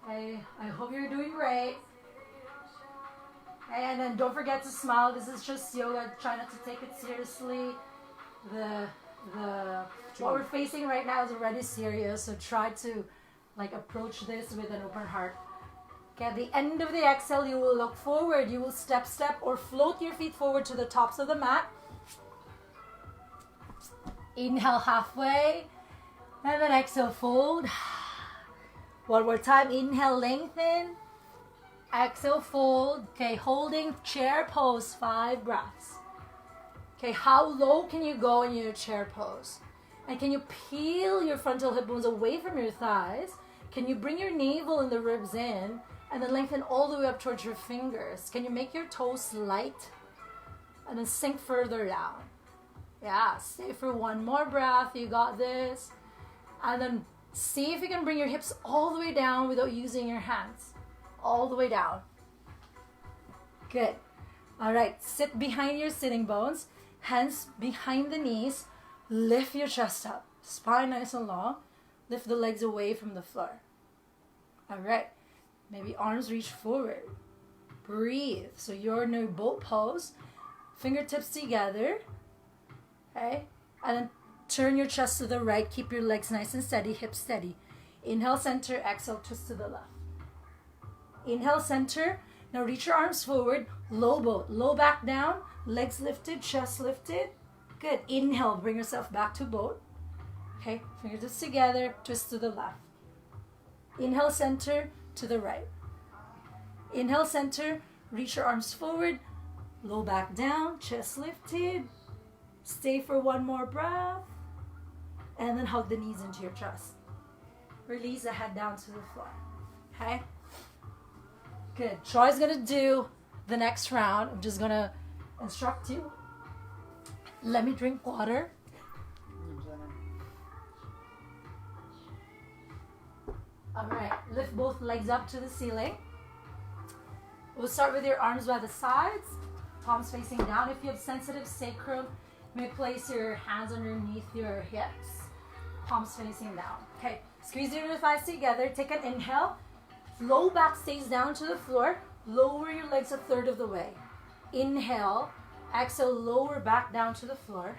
I hope you're doing great. And then don't forget to smile. This is just yoga. Try not to take it seriously. What we're facing right now is already serious, so try to like approach this with an open heart. Okay, at the end of the exhale, you will look forward. You will step or float your feet forward to the tops of the mat. Inhale halfway, and then exhale, fold. One more time, inhale, lengthen. Exhale, fold. Okay, holding chair pose, 5 breaths. Okay, how low can you go in your chair pose? And can you peel your frontal hip bones away from your thighs? Can you bring your navel and the ribs in? And then lengthen all the way up towards your fingers. Can you make your toes light? And then sink further down. Yeah, stay for one more breath. You got this. And then see if you can bring your hips all the way down without using your hands. All the way down. Good. All right, sit behind your sitting bones. Hands behind the knees. Lift your chest up. Spine nice and long. Lift the legs away from the floor. All right. Maybe arms reach forward. Breathe. So you're in a boat pose. Fingertips together. Okay. And then turn your chest to the right. Keep your legs nice and steady. Hips steady. Inhale, center. Exhale, twist to the left. Inhale, center. Now reach your arms forward. Low boat. Low back down. Legs lifted. Chest lifted. Good. Inhale. Bring yourself back to boat. Okay. Fingertips together. Twist to the left. Inhale, center. To the right. Inhale, center. Reach your arms forward. Low back down. Chest lifted. Stay for one more breath. And then hug the knees into your chest. Release the head down to the floor. Okay? Good. Troy's going to do the next round. I'm just going to instruct you. Let me drink water. All right, lift both legs up to the ceiling. We'll start with your arms by the sides, palms facing down. If you have sensitive sacrum, you may place your hands underneath your hips, palms facing down. Okay, squeeze your thighs together. Take an inhale. Low back stays down to the floor. Lower your legs 1/3 of the way. Inhale. Exhale, lower back down to the floor.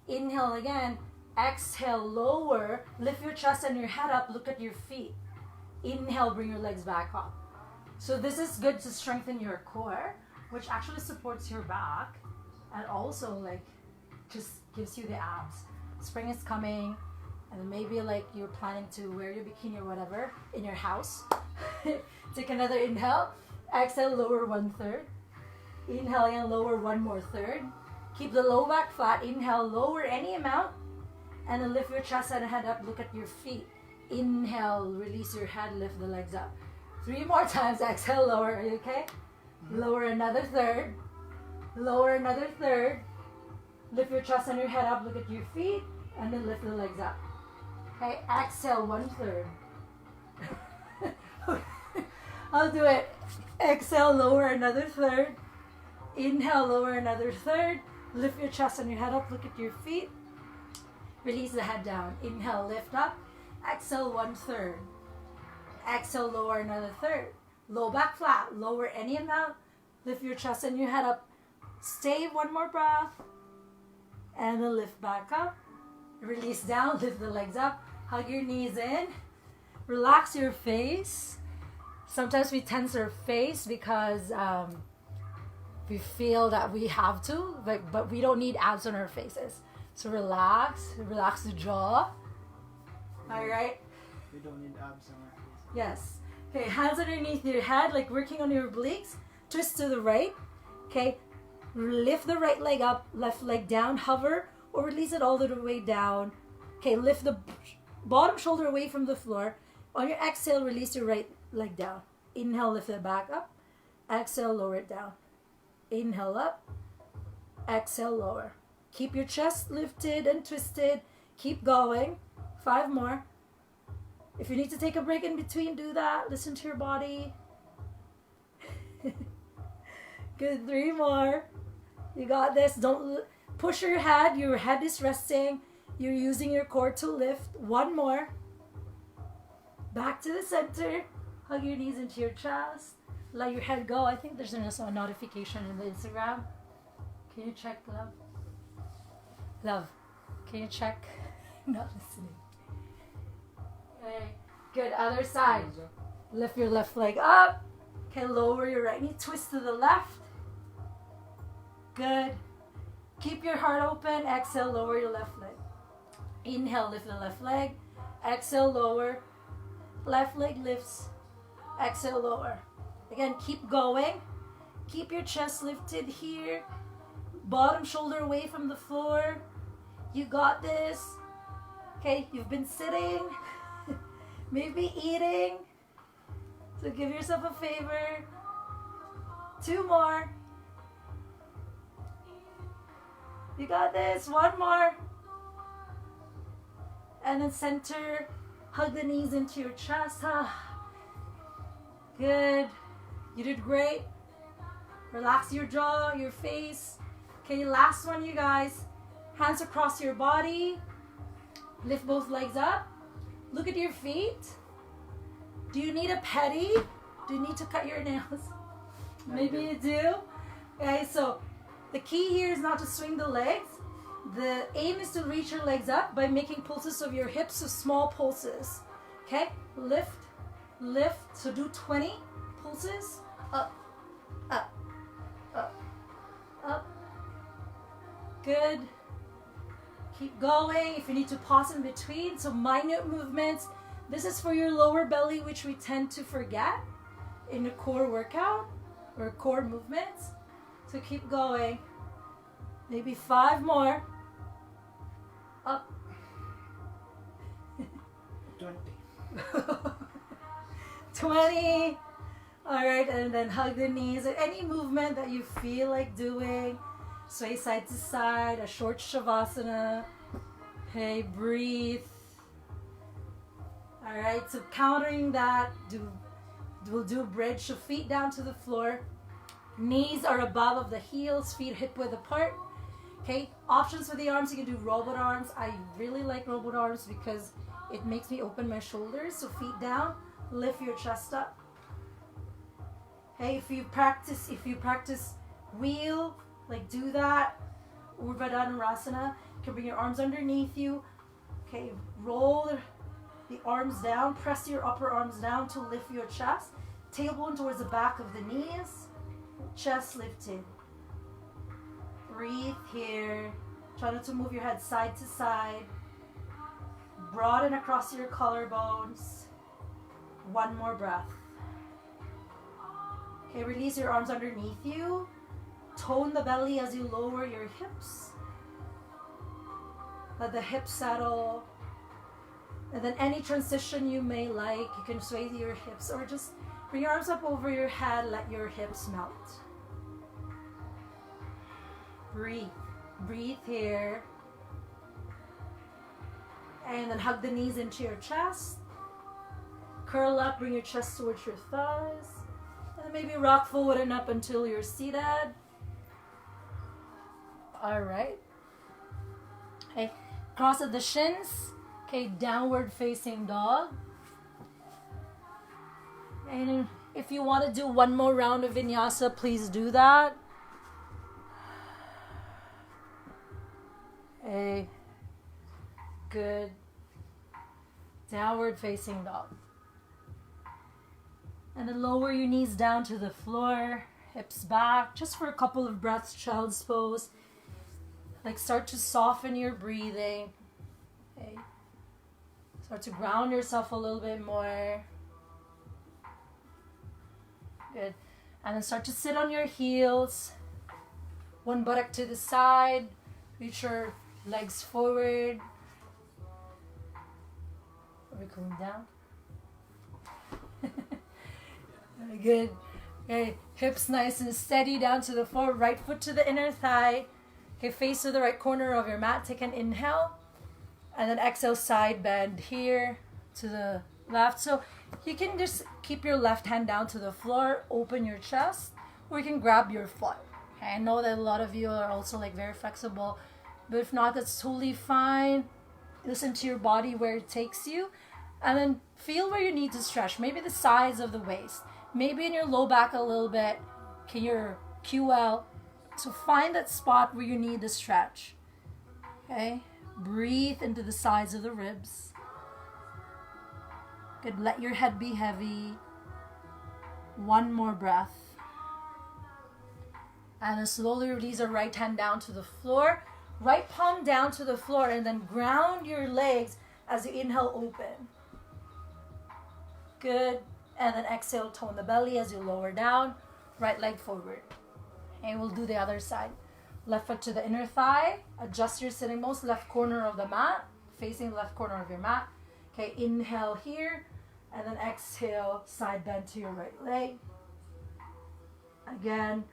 Inhale again. Exhale, lower. Lift your chest and your head up. Look at your feet. Inhale, bring your legs back up. So this is good to strengthen your core, which actually supports your back and also like just gives you the abs. Spring is coming, and then maybe like you're planning to wear your bikini or whatever in your house. Take another inhale. Exhale, lower 1/3. Inhale and lower 1 more 1/3. Keep the low back flat. Inhale, lower any amount, and then lift your chest and head up. Look at your feet. Inhale, release your head, lift the legs up. 3 more times. Exhale, lower. Are you okay? Lower another 1/3. Lower another 1/3. Lift your chest and your head up. Look at your feet, and then lift the legs up. Okay. Exhale 1/3. I'll do it. Exhale, lower another 1/3. Inhale, lower another 1/3. Lift your chest and your head up. Look at your feet. Release the head down. Inhale, lift up. Exhale 1/3. Exhale, lower another 1/3. Low back flat. Lower any amount. Lift your chest and your head up. Stay 1 more breath. And then lift back up. Release down. Lift the legs up. Hug your knees in. Relax your face. Sometimes we tense our face because we feel that we have to, but we don't need abs on our faces. So relax the jaw. All right. We don't need abs on our face. Yes. Okay, hands underneath your head, like working on your obliques. Twist to the right. Okay, lift the right leg up, left leg down, hover, or release it all the way down. Okay, lift the bottom shoulder away from the floor. On your exhale, release your right leg down. Inhale, lift it back up. Exhale, lower it down. Inhale up. Exhale, lower. Keep your chest lifted and twisted. Keep going. 5 more. If you need to take a break in between, do that. Listen to your body. Good. 3 more. You got this. Don't push your head. Your head is resting. You're using your core to lift. 1 more. Back to the center. Hug your knees into your chest. Let your head go. I think there's a notification in the Instagram. Can you check, love? Love, can you check? Not listening. Okay, good. Other side. Lift your left leg up. Okay, lower your right knee. Twist to the left. Good. Keep your heart open. Exhale, lower your left leg. Inhale, lift the left leg. Exhale, lower. Left leg lifts. Exhale, lower. Again, keep going. Keep your chest lifted here. Bottom shoulder away from the floor. You got this. Okay, you've been sitting. Maybe eating. So give yourself a favor. 2 more. You got this. 1 more. And then center. Hug the knees into your chest. Good. You did great. Relax your jaw, your face. Okay, last one, you guys. Hands across your body. Lift both legs up. Look at your feet. Do you need a pedi? Do you need to cut your nails? Maybe you do. Okay, so the key here is not to swing the legs. The aim is to reach your legs up by making pulses of your hips, so small pulses. Okay, lift, lift. So do 20 pulses. Up, up, up, up. Good. Keep going. If you need to pause in between, so minute movements. This is for your lower belly, which we tend to forget in the core workout or core movements. So keep going. Maybe 5 more. Up. 20. 20. All right, and then hug the knees. Any movement that you feel like doing. Sway side to side, a short shavasana. Okay, breathe. All right, so countering that, we'll do bridge. So feet down to the floor. Knees are above of the heels, feet hip width apart. Okay, options for the arms, you can do robot arms. I really like robot arms because it makes me open my shoulders. So feet down, lift your chest up. Okay, if you practice wheel, like do that. Urdhva Dhanurasana. You can bring your arms underneath you. Okay, roll the arms down. Press your upper arms down to lift your chest. Tailbone towards the back of the knees. Chest lifted. Breathe here. Try not to move your head side to side. Broaden across your collarbones. One more breath. Okay, release your arms underneath you. Tone the belly as you lower your hips. Let the hips settle. And then any transition you may like, you can sway your hips or just bring your arms up over your head, let your hips melt. Breathe. Breathe here. And then hug the knees into your chest. Curl up, bring your chest towards your thighs. And then maybe rock forward and up until you're seated. Alright. Okay, cross of the shins. Okay, downward facing dog. And if you want to do one more round of vinyasa, please do that. Okay, good. Downward facing dog. And then lower your knees down to the floor, hips back, just for a couple of breaths, child's pose. Like start to soften your breathing. Okay. Start to ground yourself a little bit more. Good. And then start to sit on your heels. One buttock to the side. Reach your legs forward. Are we going down? Good. Okay, hips nice and steady down to the floor. Right foot to the inner thigh. Okay, face to the right corner of your mat. Take an inhale. And then exhale, side bend here to the left. So you can just keep your left hand down to the floor. Open your chest. Or you can grab your foot. Okay, I know that a lot of you are also like very flexible. But if not, that's totally fine. Listen to your body where it takes you. And then feel where you need to stretch. Maybe the sides of the waist. Maybe in your low back a little bit. Okay, your QL. So find that spot where you need to stretch. Okay. Breathe into the sides of the ribs. Good. Let your head be heavy. One more breath. And then slowly release your right hand down to the floor. Right palm down to the floor. And then ground your legs as you inhale, open. Good. And then exhale, tone the belly as you lower down. Right leg forward. And we'll do the other side. Left foot to the inner thigh. Adjust your sitting bones. Left corner of the mat. Facing the left corner of your mat. Okay, inhale here. And then exhale, side bend to your right leg. Again,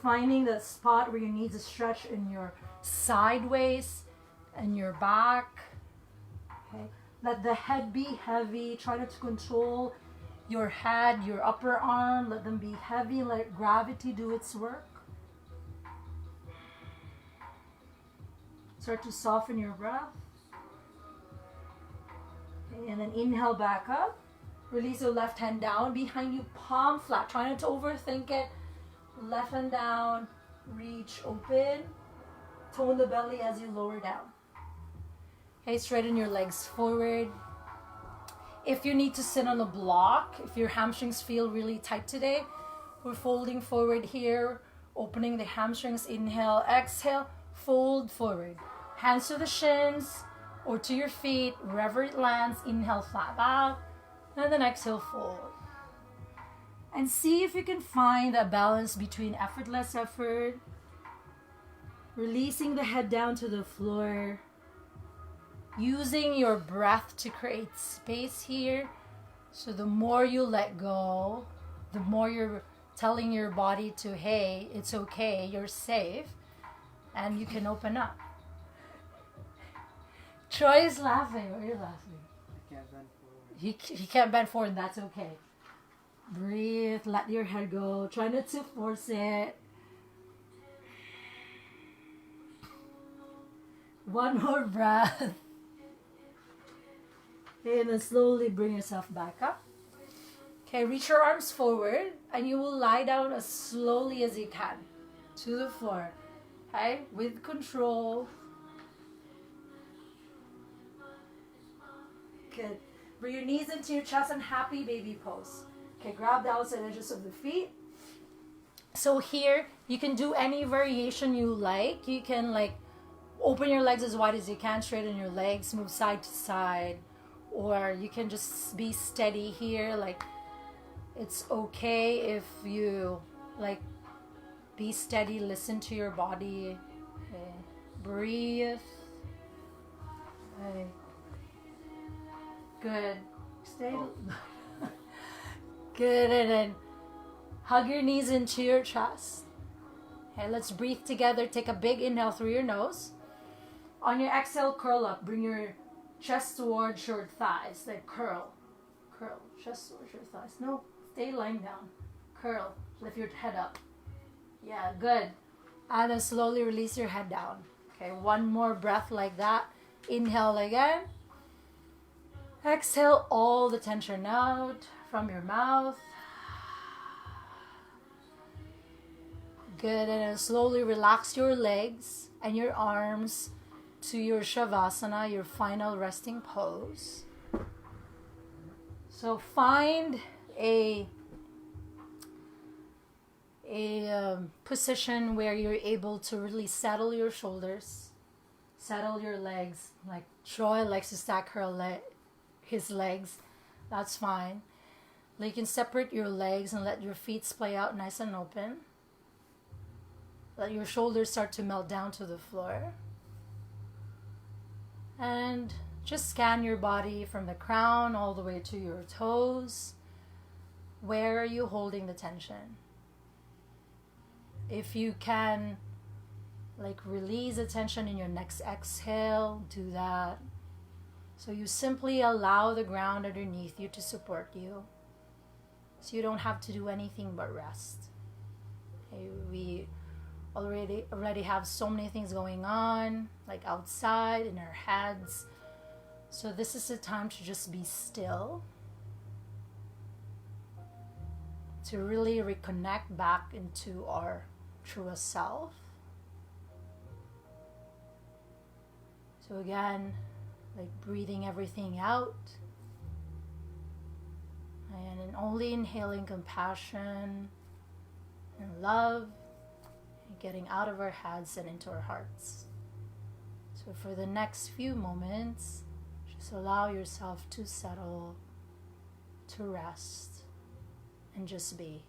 finding the spot where you need to stretch in your sideways and your back. Okay, let the head be heavy. Try not to control your head, your upper arm. Let them be heavy. Let gravity do its work. Start to soften your breath. Okay, and then inhale back up. Release your left hand down behind you, palm flat. Try not to overthink it. Left hand down. Reach, open. Tone the belly as you lower down. Okay, straighten your legs forward. If you need to sit on a block, if your hamstrings feel really tight today, we're folding forward here, opening the hamstrings. Inhale, exhale, fold forward. Hands to the shins or to your feet, wherever it lands. Inhale, flat out, and then exhale, fold. And see if you can find a balance between effortless effort, releasing the head down to the floor, using your breath to create space here. So the more you let go, the more you're telling your body to, hey, it's okay, you're safe, and you can open up. Troy is laughing. Why are you laughing? I can't bend forward. He can't bend forward, and that's okay. Breathe, let your head go. Try not to force it. One more breath. And then slowly bring yourself back up. Okay, reach your arms forward and you will lie down as slowly as you can to the floor. Okay, with control. Good. Bring your knees into your chest and happy baby pose. Okay, grab the outside edges of the feet. So here, you can do any variation you like. You can like open your legs as wide as you can, straighten your legs, move side to side. Or you can just be steady here. Like, it's okay if you like be steady, listen to your body. Okay. Breathe. Okay. Good. Stay. Good. And then hug your knees into your chest. Okay, let's breathe together. Take a big inhale through your nose. On your exhale, curl up. Bring your chest towards your thighs. Like curl. Curl. Chest towards your thighs. No, stay lying down. Curl. Lift your head up. Yeah, good. And then slowly release your head down. Okay, one more breath like that. Inhale again. Exhale all the tension out from your mouth. Good. And then slowly relax your legs and your arms to your Shavasana, your final resting pose. So find a position where you're able to really settle your shoulders, settle your legs. Like Troy likes to stack his legs. That's fine. You can separate your legs and let your feet splay out nice and open. Let your shoulders start to melt down to the floor. And just scan your body from the crown all the way to your toes. Where are you holding the tension? If you can, like, release the tension in your next exhale, do that. So you simply allow the ground underneath you to support you. So you don't have to do anything but rest. Okay, we already have so many things going on, like outside, in our heads. So this is the time to just be still. To really reconnect back into our truest self. So again, like breathing everything out. And only inhaling compassion and love. And getting out of our heads and into our hearts. So for the next few moments, just allow yourself to settle, to rest, and just be.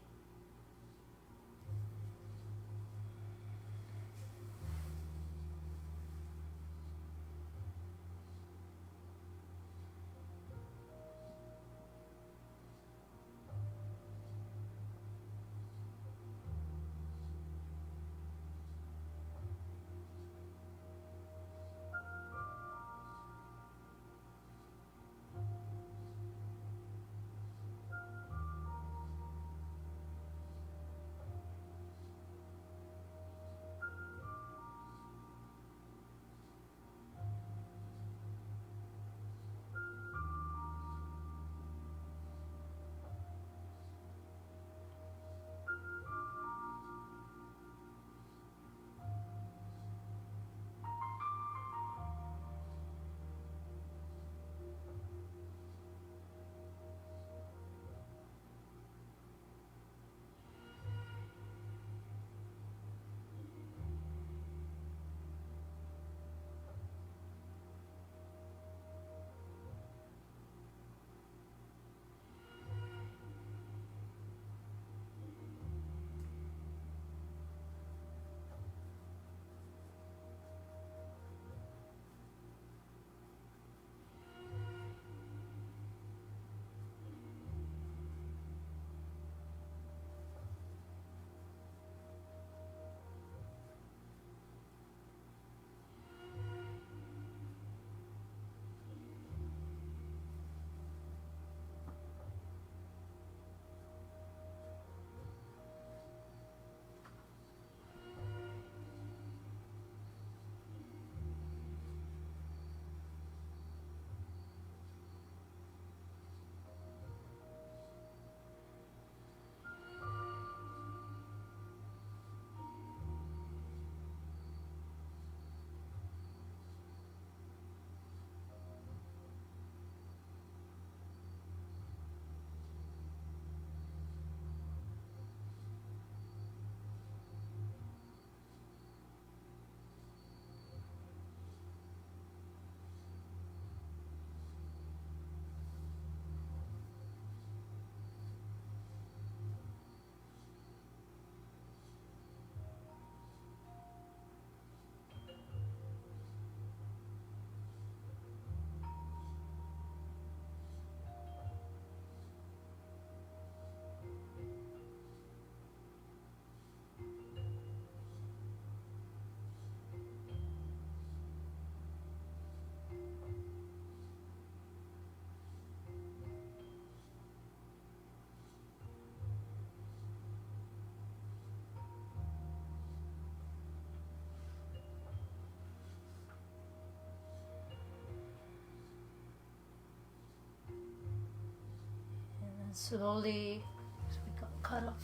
slowly, so we got cut off.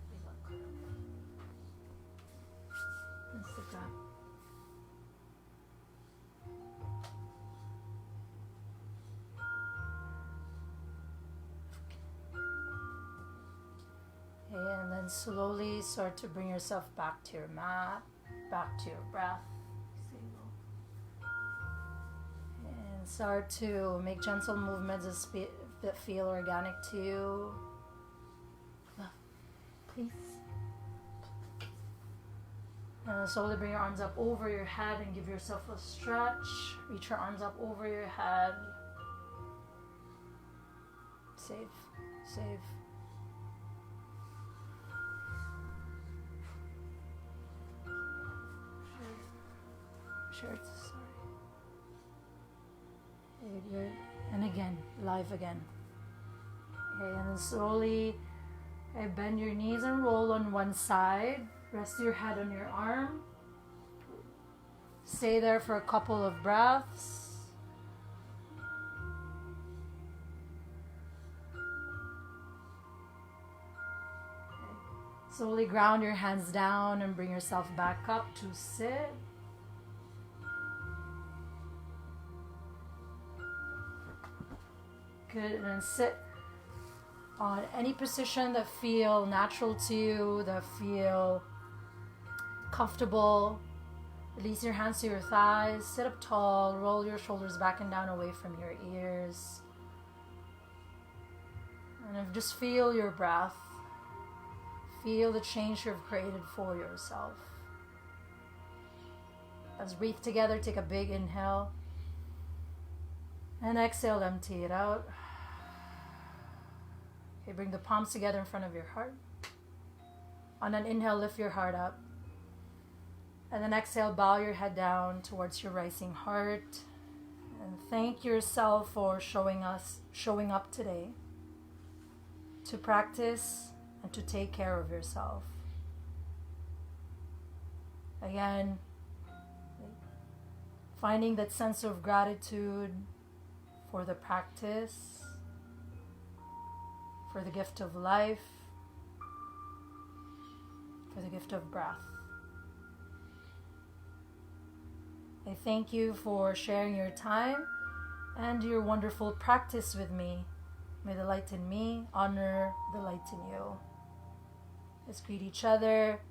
We got cut off. Instagram. Okay, and then slowly start to bring yourself back to your mat, back to your breath. And start to make gentle movements that feel organic to you. Please. And slowly bring your arms up over your head and give yourself a stretch. Reach your arms up over your head. Safe. Sure, sorry. Good. And again, live again. Okay, and then slowly bend your knees and roll on one side. Rest your head on your arm. Stay there for a couple of breaths. Okay. Slowly ground your hands down and bring yourself back up to sit. Good, and then sit on any position that feel natural to you, that feel comfortable. Release your hands to your thighs, sit up tall, roll your shoulders back and down away from your ears. And just feel your breath. Feel the change you've created for yourself. Let's breathe together, take a big inhale. And exhale, empty it out. Okay, bring the palms together in front of your heart. On an inhale, lift your heart up. And then exhale, bow your head down towards your rising heart. And thank yourself for showing up today to practice and to take care of yourself. Again, finding that sense of gratitude for the practice, for the gift of life, for the gift of breath. I thank you for sharing your time and your wonderful practice with me. May the light in me honor the light in you. Let's greet each other.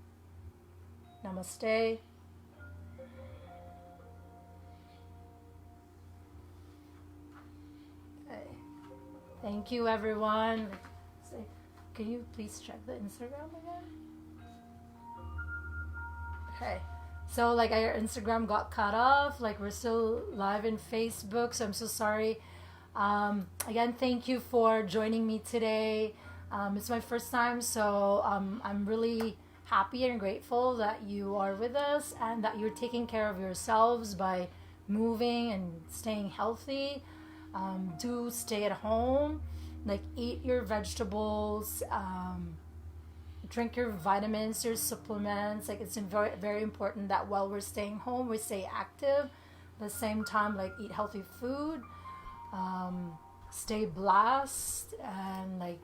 Namaste. Thank you, everyone. Can you please check the Instagram again? Okay. So, our Instagram got cut off. We're still live in Facebook, so I'm so sorry. Again, thank you for joining me today. It's my first time, so I'm really happy and grateful that you are with us and that you're taking care of yourselves by moving and staying healthy. Do stay at home, eat your vegetables, drink your vitamins, your supplements. It's very, very important that while we're staying home, we stay active. At the same time, eat healthy food, stay blessed, and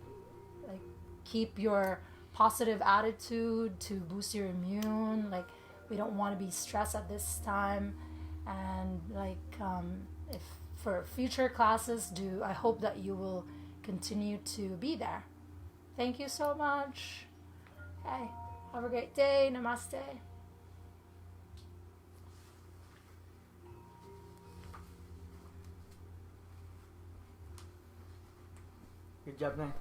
keep your positive attitude to boost your immune. We don't want to be stressed at this time, and if for future classes, I hope that you will continue to be there. Thank you so much. Okay, have a great day. Namaste. Good job, man.